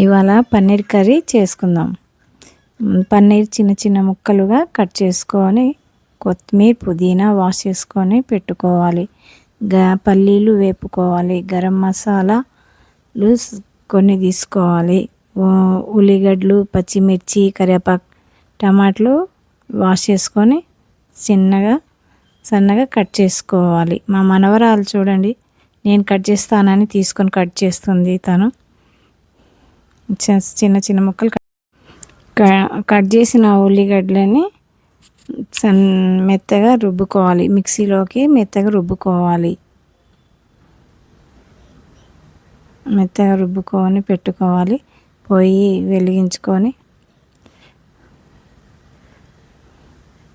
ఇవాళ పన్నీర్ కర్రీ చేసుకుందాం. పన్నీర్ చిన్న చిన్న ముక్కలుగా కట్ చేసుకొని కొత్తిమీర పుదీనా వాష్ చేసుకొని పెట్టుకోవాలి. పల్లీలు వేపుకోవాలి. గరం మసాలాలు కొన్ని తీసుకోవాలి. ఉల్లిగడ్డలు, పచ్చిమిర్చి, కరివేపాకు, టమాటాలు వాష్ చేసుకొని సన్నగా కట్ చేసుకోవాలి. మా మనవరాలు చూడండి, నేను కట్ చేస్తానని తీసుకొని కట్ చేస్తుంది. తను చిన్న చిన్న ముక్కలు కట్ చేసిన ఉల్లిగడ్డలని మెత్తగా రుబ్బుకోవాలి. మిక్సీలోకి మెత్తగా రుబ్బుకోవాలి. మెత్తగా రుబ్బుకొని పెట్టుకోవాలి. పొయ్యి వెలిగించుకొని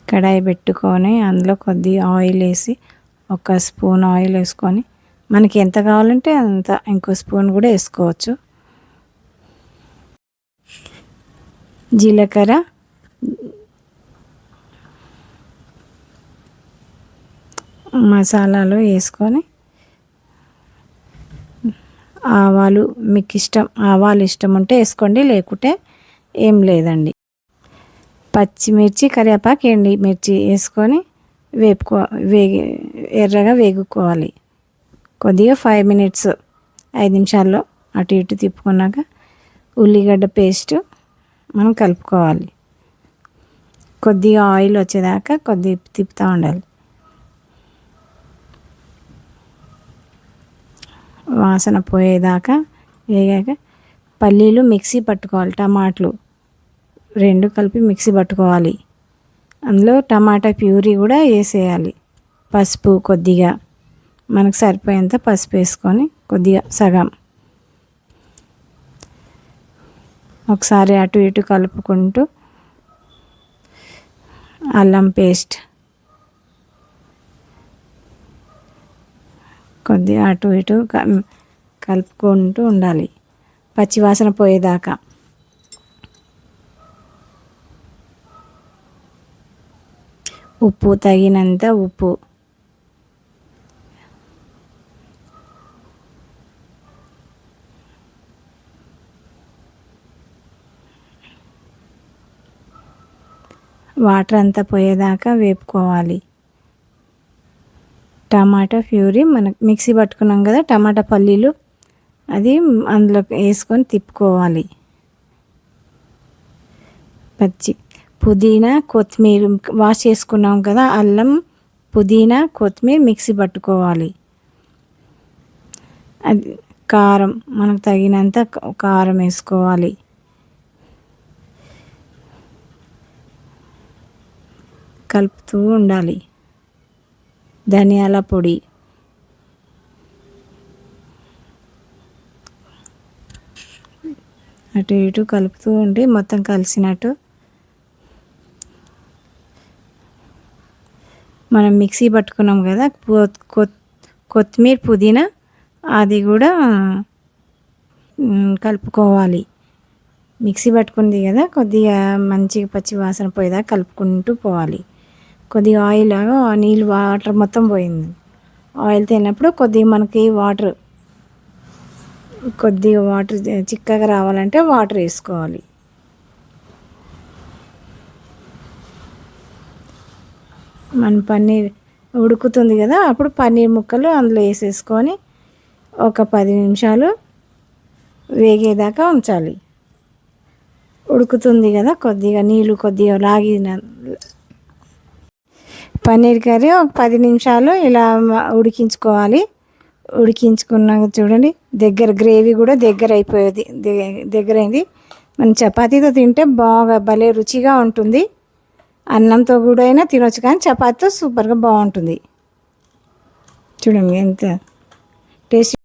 కడాయి పెట్టుకొని అందులో కొద్దిగా ఆయిల్ వేసి, ఒక స్పూన్ ఆయిల్ వేసుకొని, మనకి ఎంత కావాలంటే అంత, ఇంకో స్పూన్ కూడా వేసుకోవచ్చు. జీలకర్ర, మసాలాలు వేసుకొని, ఆవాలు మీకు ఇష్టం, ఆవాలు ఇష్టం ఉంటే వేసుకోండి, లేకుంటే ఏం లేదండి. పచ్చిమిర్చి, కరివేపాకు, ఎండి మిర్చి వేసుకొని ఎర్రగా వేగుకోవాలి. కొద్దిగా 5 minutes 5 నిమిషాల్లో అటు ఇటు తిప్పుకున్నాక ఉల్లిగడ్డ పేస్ట్ మనం కలుపుకోవాలి. కొద్దిగా ఆయిల్ వచ్చేదాకా కొద్దిగా తిప్పుతూ ఉండాలి. వాసన పోయేదాకా వేగాక పల్లీలు మిక్సీ పట్టుకోవాలి. టమాటాలు 2 కలిపి మిక్సీ పట్టుకోవాలి. అందులో టమాటా ప్యూరీ కూడా వేసేయాలి. పసుపు కొద్దిగా, మనకు సరిపోయేంత పసుపు వేసుకొని కొద్దిగా సగం ఒకసారి అటు ఇటు కలుపుకుంటూ, అల్లం పేస్ట్ కొద్దిగా అటు ఇటు కలుపుకుంటూ ఉండాలి పచ్చివాసన పోయేదాకా. ఉప్పు తగినంత ఉప్పు, వాటర్ అంతా పోయేదాకా వేపుకోవాలి. టమాటా ప్యూరీ మనకు మిక్సీ పట్టుకున్నాం కదా, టమాటా పల్లీలు అది అందులో వేసుకొని తిప్పుకోవాలి. పుదీనా, కొత్తిమీర వాష్ చేసుకున్నాం కదా, అల్లం, పుదీనా, కొత్తిమీర మిక్సీ పట్టుకోవాలి. అది కారం, మనకు తగినంత కారం వేసుకోవాలి. కలుపుతూ ఉండాలి. ధనియాల పొడి, అటు ఇటు కలుపుతూ ఉంటే మొత్తం కలిసినట్టు. మనం మిక్సీ పట్టుకున్నాం కదా కొత్తిమీర, పుదీనా, అది కూడా కలుపుకోవాలి. మిక్సీ పట్టుకుంది కదా, కొద్దిగా మంచిగా పచ్చి వాసన పోయేదాకా కలుపుకుంటూ పోవాలి. కొద్దిగా ఆయిల్, నీళ్ళు, వాటర్ మొత్తం పోయింది. ఆయిల్ తిన్నప్పుడు కొద్దిగా మనకి కొద్దిగా వాటర్ చిక్కగా రావాలంటే వాటర్ వేసుకోవాలి. మన పన్నీర్ ఉడుకుతుంది కదా, అప్పుడు పన్నీర్ ముక్కలు అందులో వేసేసుకొని ఒక 10 నిమిషాలు వేగేదాకా ఉంచాలి. ఉడుకుతుంది కదా, కొద్దిగా నీళ్ళు కొద్దిగా లాగిన పన్నీర్ కర్రీ ఒక 10 నిమిషాలు ఇలా ఉడికించుకోవాలి. ఉడికించుకున్నాక చూడండి, గ్రేవీ కూడా దగ్గరైంది. మనం చపాతీతో తింటే బాగా భలే రుచిగా ఉంటుంది. అన్నంతో కూడా అయినా తినొచ్చు, కానీ చపాతీతో సూపర్గా బాగుంటుంది. చూడండి ఎంత టేస్ట్.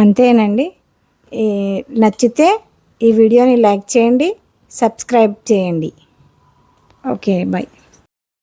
అంతేనండి. నచ్చితే ఈ వీడియోని లైక్ చేయండి, సబ్స్క్రైబ్ చేయండి. Okay, bye.